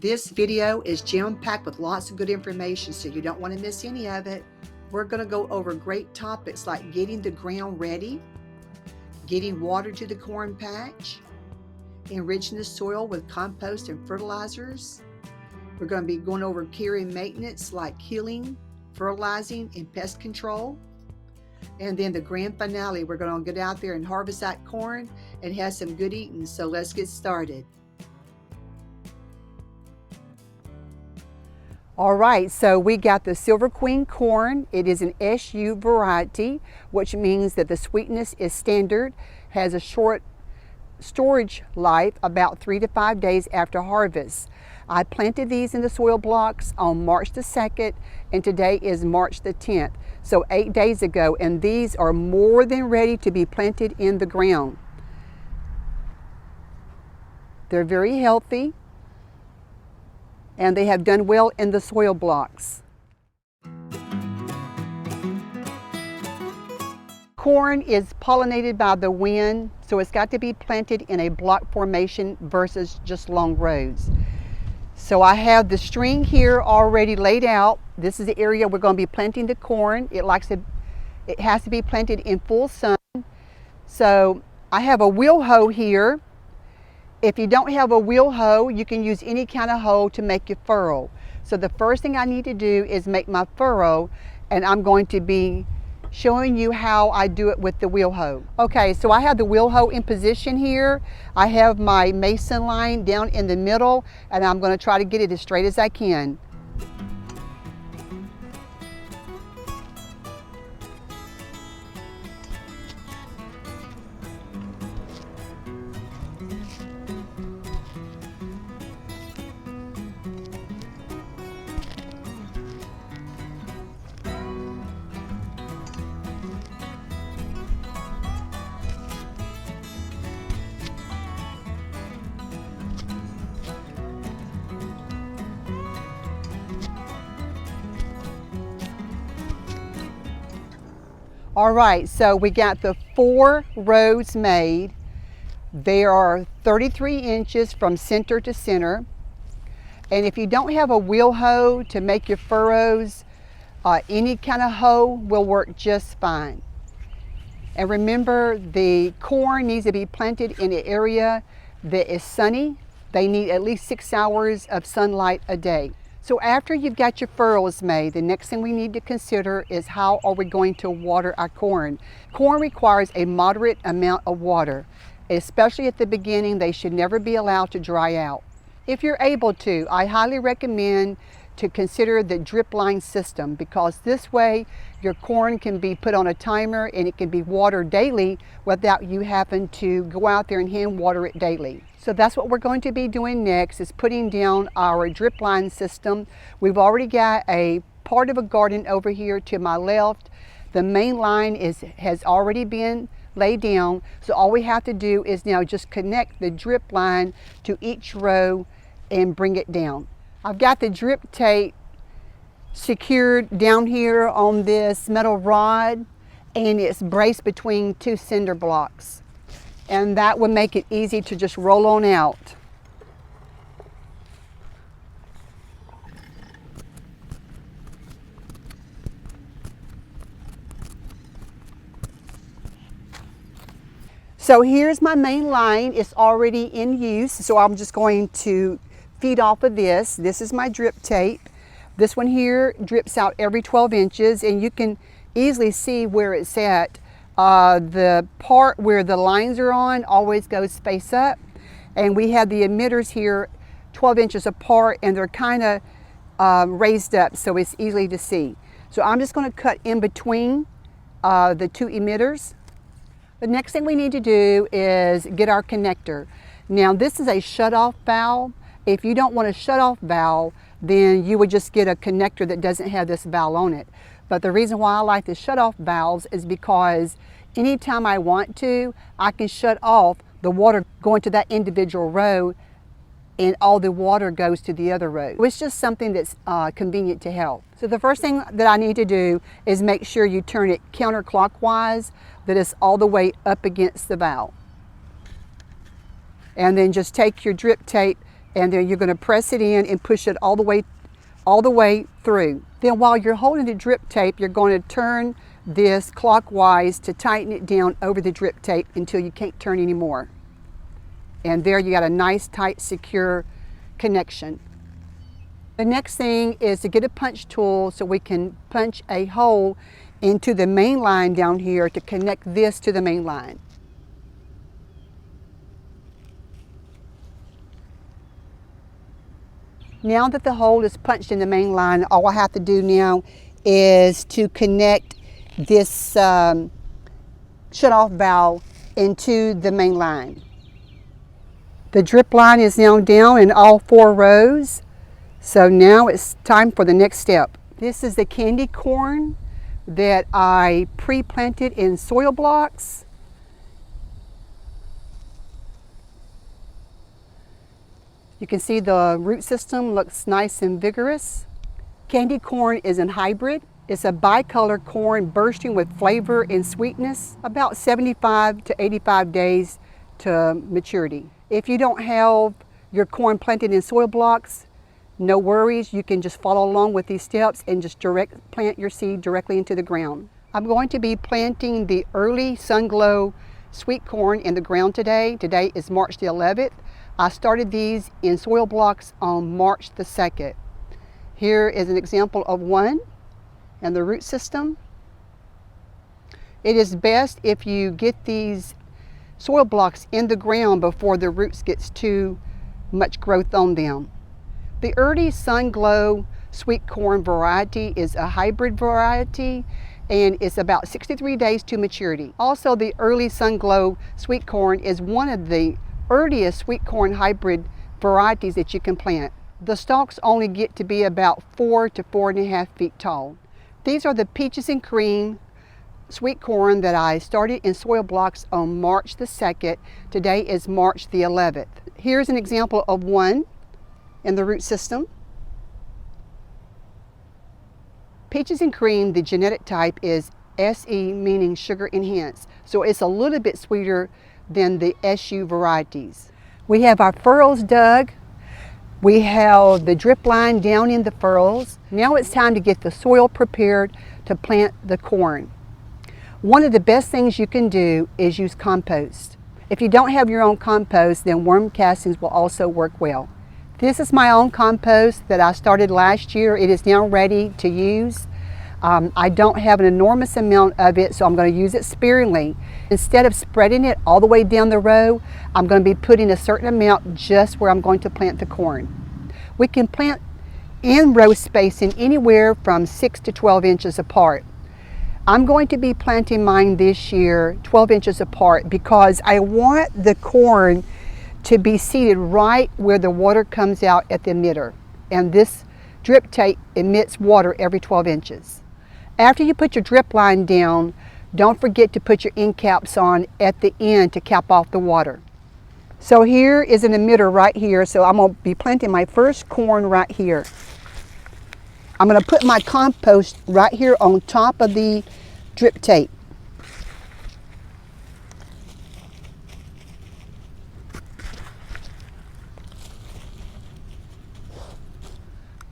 This video is jam-packed with lots of good information, so you don't want to miss any of it. We're going to go over great topics like getting the ground ready, getting water to the corn patch, enriching the soil with compost and fertilizers. We're going to be going over care and maintenance like healing, fertilizing, and pest control. And then the grand finale, we're going to get out there and harvest that corn and have some good eating. So let's get started. All right, so we got the Sliver Queen corn. It is an SU variety, which means that the sweetness is standard, has a short storage life, about 3 to 5 days after harvest. I planted these in the soil blocks on March the 2nd, and today is March the 10th, so 8 days ago, and these are more than ready to be planted in the ground. They're very healthy, and they have done well in the soil blocks. Corn is pollinated by the wind, so it's got to be planted in a block formation versus just long rows. So I have the string here already laid out. This is the area we're going to be planting the corn. It has to be planted in full sun. So I have a wheel hoe here. If you don't have a wheel hoe, you can use any kind of hoe to make your furrow. So the first thing I need to do is make my furrow, and I'm going to be showing you how I do it with the wheel hoe. Okay, so I have the wheel hoe in position here. I have my mason line down in the middle, and I'm going to try to get it as straight as I can. All right, so we got the 4 rows made. They are 33 inches from center to center. And if you don't have a wheel hoe to make your furrows, any kind of hoe will work just fine. And remember, the corn needs to be planted in an area that is sunny. They need at least 6 hours of sunlight a day. So after you've got your furrows made, the next thing we need to consider is how are we going to water our corn. Corn requires a moderate amount of water, especially at the beginning. They should never be allowed to dry out. If you're able to, I highly recommend to consider the drip line system, because this way your corn can be put on a timer and it can be watered daily without you having to go out there and hand water it daily. So that's what we're going to be doing next, is putting down our drip line system. We've already got a part of a garden over here to my left. The main line has already been laid down, so all we have to do is now just connect the drip line to each row and bring it down. I've got the drip tape secured down here on this metal rod, and it's braced between 2 cinder blocks. And that would make it easy to just roll on out. So here's my main line. It's already in use, so I'm just going to feed off of this. This is my drip tape. This one here drips out every 12 inches, and you can easily see where it's at. The part where the lines are on always goes face up, and we have the emitters here 12 inches apart, and they're kind of raised up so it's easy to see. So I'm just going to cut in between the 2 emitters. The next thing we need to do is get our connector. Now this is a shut-off valve. If you don't want a shut-off valve, then you would just get a connector that doesn't have this valve on it. But the reason why I like the shut-off valves is because anytime I want to, I can shut off the water going to that individual row, and all the water goes to the other row. It's just something that's convenient to help. So the first thing that I need to do is make sure you turn it counterclockwise, that it's all the way up against the valve. And then just take your drip tape And then you're going to press it in and push it all the way through. Then while you're holding the drip tape, you're going to turn this clockwise to tighten it down over the drip tape until you can't turn anymore. And there you got a nice, tight, secure connection. The next thing is to get a punch tool so we can punch a hole into the main line down here to connect this to the main line. Now that the hole is punched in the main line, all I have to do now is to connect this shutoff valve into the main line. The drip line is now down in all 4 rows, so now it's time for the next step. This is the Kandy Korn that I pre-planted in soil blocks. You can see the root system looks nice and vigorous. Kandy Korn is a hybrid. It's a bicolor corn bursting with flavor and sweetness, about 75 to 85 days to maturity. If you don't have your corn planted in soil blocks, no worries, you can just follow along with these steps and just plant your seed directly into the ground. I'm going to be planting the Early SunGlow sweet corn in the ground today. Today is March the 11th. I started these in soil blocks on March the 2nd. Here is an example of one and the root system. It is best if you get these soil blocks in the ground before the roots gets too much growth on them. The Early SunGlow sweet corn variety is a hybrid variety and it's about 63 days to maturity. Also, the Early SunGlow sweet corn is one of the earliest sweet corn hybrid varieties that you can plant. The stalks only get to be about 4 to 4.5 feet tall. These are the peaches and cream sweet corn that I started in soil blocks on March the 2nd. Today is March the 11th. Here's an example of one in the root system. Peaches and cream, the genetic type is SE, meaning sugar enhanced. So it's a little bit sweeter than the SU varieties. We have our furrows dug. We have the drip line down in the furrows. Now it's time to get the soil prepared to plant the corn. One of the best things you can do is use compost. If you don't have your own compost, then worm castings will also work well. This is my own compost that I started last year. It is now ready to use. I don't have an enormous amount of it, so I'm going to use it sparingly. Instead of spreading it all the way down the row, I'm going to be putting a certain amount just where I'm going to plant the corn. We can plant in row spacing anywhere from 6 to 12 inches apart. I'm going to be planting mine this year 12 inches apart because I want the corn to be seated right where the water comes out at the emitter. And this drip tape emits water every 12 inches. After you put your drip line down, don't forget to put your end caps on at the end to cap off the water. So here is an emitter right here. So I'm going to be planting my first corn right here. I'm going to put my compost right here on top of the drip tape.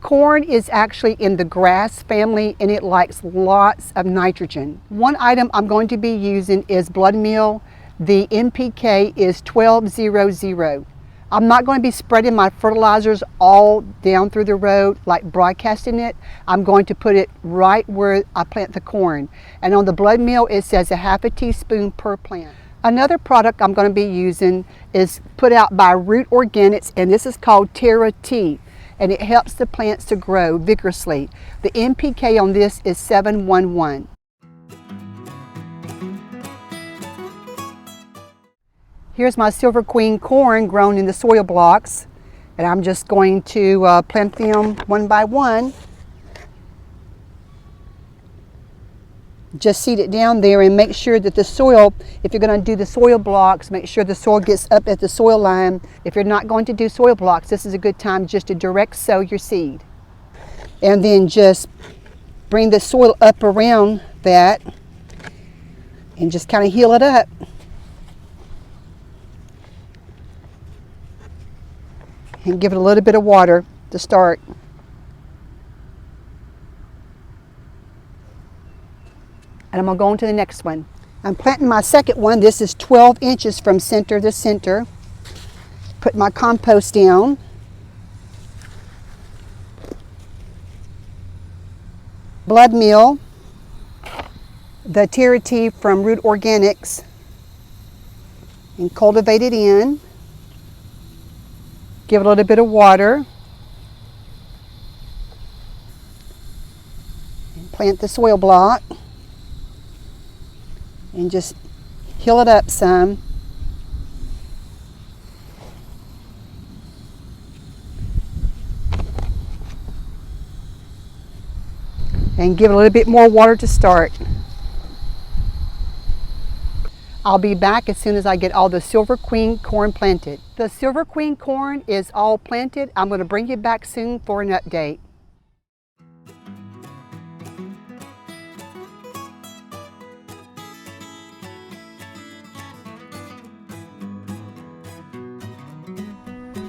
Corn is actually in the grass family and it likes lots of nitrogen. One item I'm going to be using is blood meal. The NPK is 1200. I'm not going to be spreading my fertilizers all down through the row like broadcasting it. I'm going to put it right where I plant the corn. And on the blood meal it says a half a teaspoon per plant. Another product I'm going to be using is put out by Root Organics, and this is called Terra T. And it helps the plants to grow vigorously. The NPK on this is 711. Here's my Sliver Queen corn grown in the soil blocks, and I'm just going to plant them one by one. Just seed it down there and make sure that the soil, if you're going to do the soil blocks, make sure the soil gets up at the soil line. If you're not going to do soil blocks, this is a good time just to direct sow your seed. And then just bring the soil up around that and just kind of heel it up. and give it a little bit of water to start. And I'm going to go on to the next one. I'm planting my second one. This is 12 inches from center to center. Put my compost down. Blood meal. The Varieties from Root Organics. And cultivate it in. Give it a little bit of water. And plant the soil block. And just heal it up some. And give it a little bit more water to start. I'll be back as soon as I get all the Sliver Queen corn planted. The Sliver Queen corn is all planted. I'm going to bring you back soon for an update.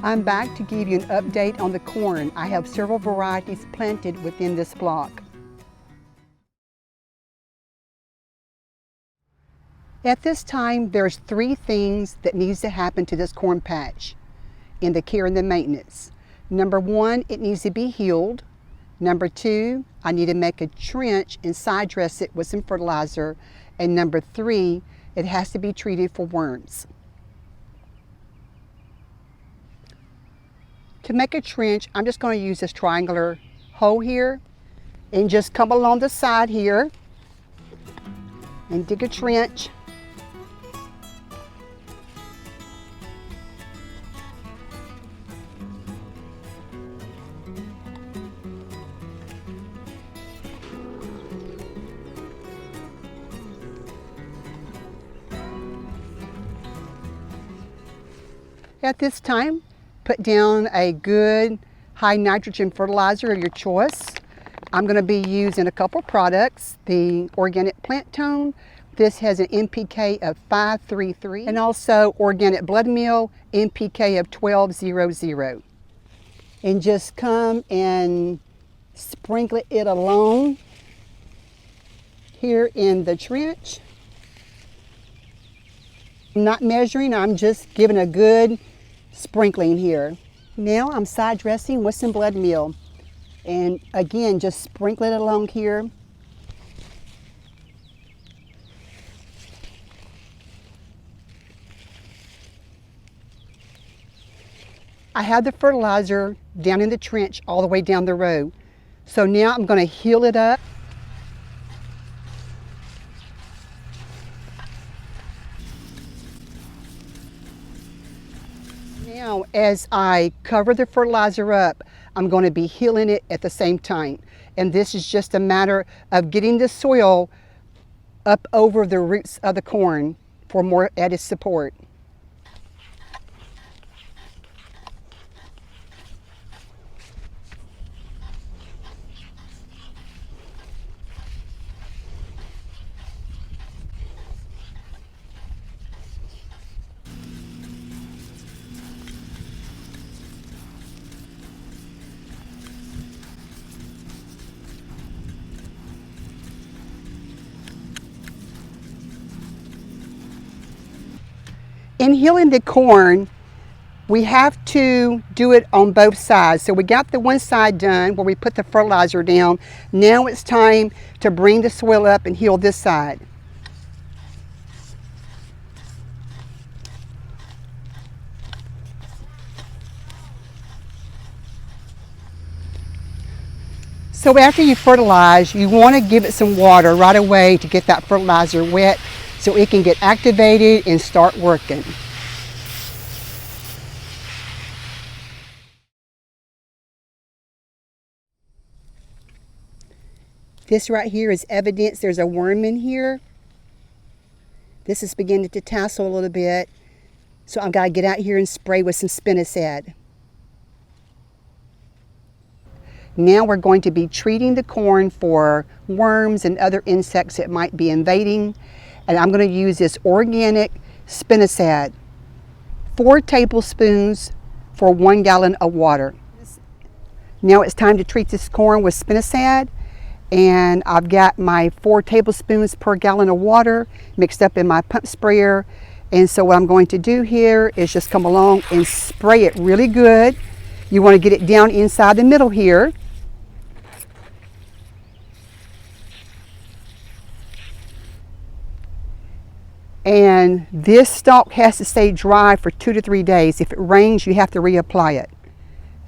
I'm back to give you an update on the corn. I have several varieties planted within this block. At this time, there's 3 things that needs to happen to this corn patch in the care and the maintenance. Number 1, it needs to be healed. Number 2, I need to make a trench and side dress it with some fertilizer. And number 3, it has to be treated for worms. To make a trench, I'm just going to use this triangular hoe here and just come along the side here and dig a trench. At this time, put down a good high nitrogen fertilizer of your choice. I'm going to be using a couple products. The Organic Plant Tone. This has an NPK of 533 and also Organic Blood Meal NPK of 1200. And just come and sprinkle it along here in the trench. I'm not measuring, I'm just giving a good sprinkling here. Now I'm side dressing with some blood meal. And again, just sprinkle it along here. I have the fertilizer down in the trench all the way down the row. So now I'm going to heal it up. Now, as I cover the fertilizer up, I'm going to be healing it at the same time. And this is just a matter of getting the soil up over the roots of the corn for more added support. In healing the corn, we have to do it on both sides. So we got the one side done where we put the fertilizer down. Now it's time to bring the soil up and heal this side. So after you fertilize, you want to give it some water right away to get that fertilizer wet so it can get activated and start working. This right here is evidence there's a worm in here. This is beginning to tassel a little bit. So I've got to get out here and spray with some spinosad. Now we're going to be treating the corn for worms and other insects that might be invading. And I'm going to use this organic spinosad, 4 tablespoons for 1 gallon of water. Now it's time to treat this corn with spinosad, and I've got my 4 tablespoons per gallon of water mixed up in my pump sprayer. And so what I'm going to do here is just come along and spray it really good. You want to get it down inside the middle here. And this stalk has to stay dry for 2 to 3 days. If it rains, you have to reapply it.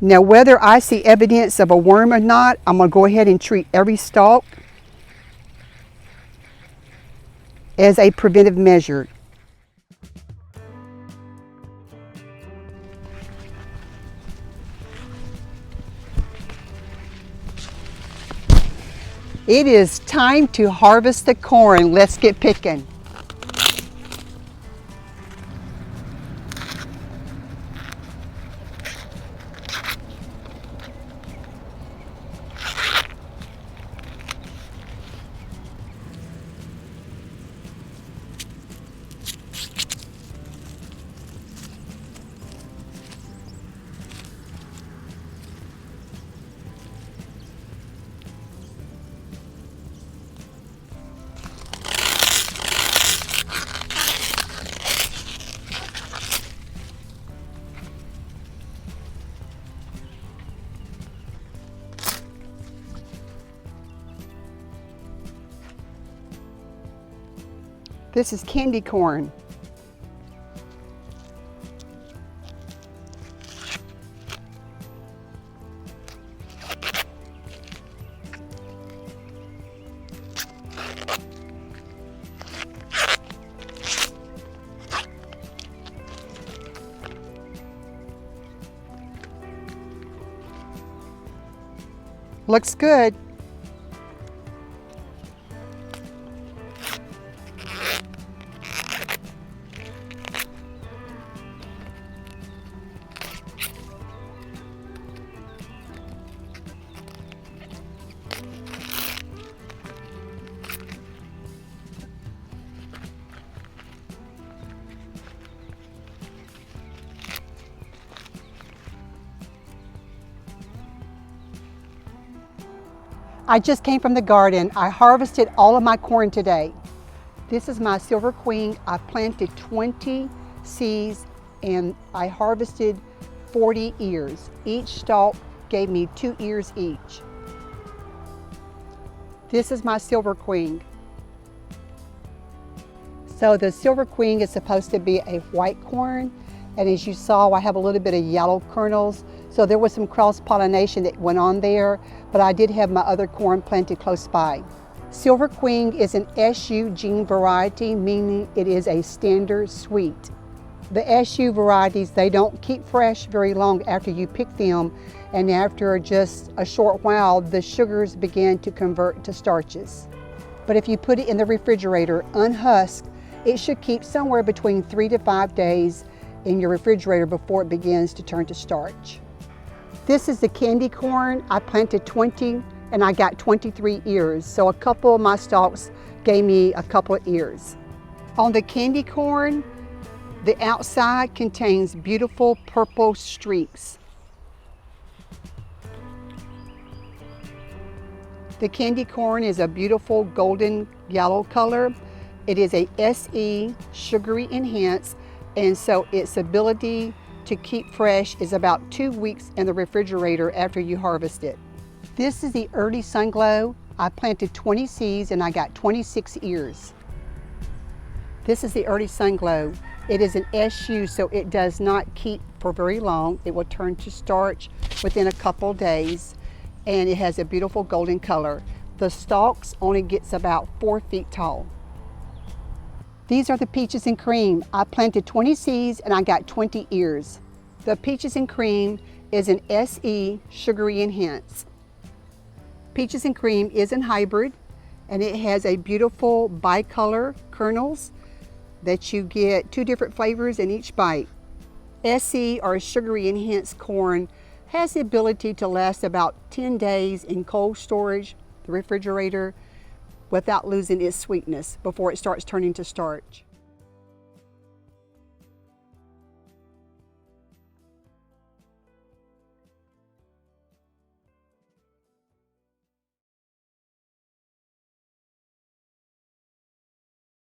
Now, whether I see evidence of a worm or not, I'm going to go ahead and treat every stalk as a preventive measure. It is time to harvest the corn. Let's get picking. This is Kandy Korn. Looks good. I just came from the garden. I harvested all of my corn today. This is my Sliver Queen. I planted 20 seeds and I harvested 40 ears. Each stalk gave me 2 ears each. This is my Sliver Queen. So the Sliver Queen is supposed to be a white corn, and as you saw, I have a little bit of yellow kernels. So there was some cross-pollination that went on there, but I did have my other corn planted close by. Sliver Queen is an SU gene variety, meaning it is a standard sweet. The SU varieties, they don't keep fresh very long after you pick them, and after just a short while, the sugars begin to convert to starches. But if you put it in the refrigerator unhusked, it should keep somewhere between 3 to 5 days in your refrigerator before it begins to turn to starch. This is the Kandy Korn. I planted 20 and I got 23 ears. So a couple of my stalks gave me a couple of ears. On the Kandy Korn, the outside contains beautiful purple streaks. The Kandy Korn is a beautiful golden yellow color. It is a SE sugary enhanced, and so its ability to keep fresh is about 2 weeks in the refrigerator after you harvest it. This is the Early SunGlow. I planted 20 seeds and I got 26 ears. This is the Early SunGlow. It is an SU, so it does not keep for very long. It will turn to starch within a couple days, and it has a beautiful golden color. The stalks only gets about 4 feet tall. These are the Peaches and Cream. I planted 20 seeds and I got 20 ears. The Peaches and Cream is an SE sugary enhanced. Peaches and Cream is an hybrid, and it has a beautiful bicolor kernels that you get 2 different flavors in each bite. SE, or sugary enhanced corn, has the ability to last about 10 days in cold storage, the refrigerator, without losing its sweetness before it starts turning to starch.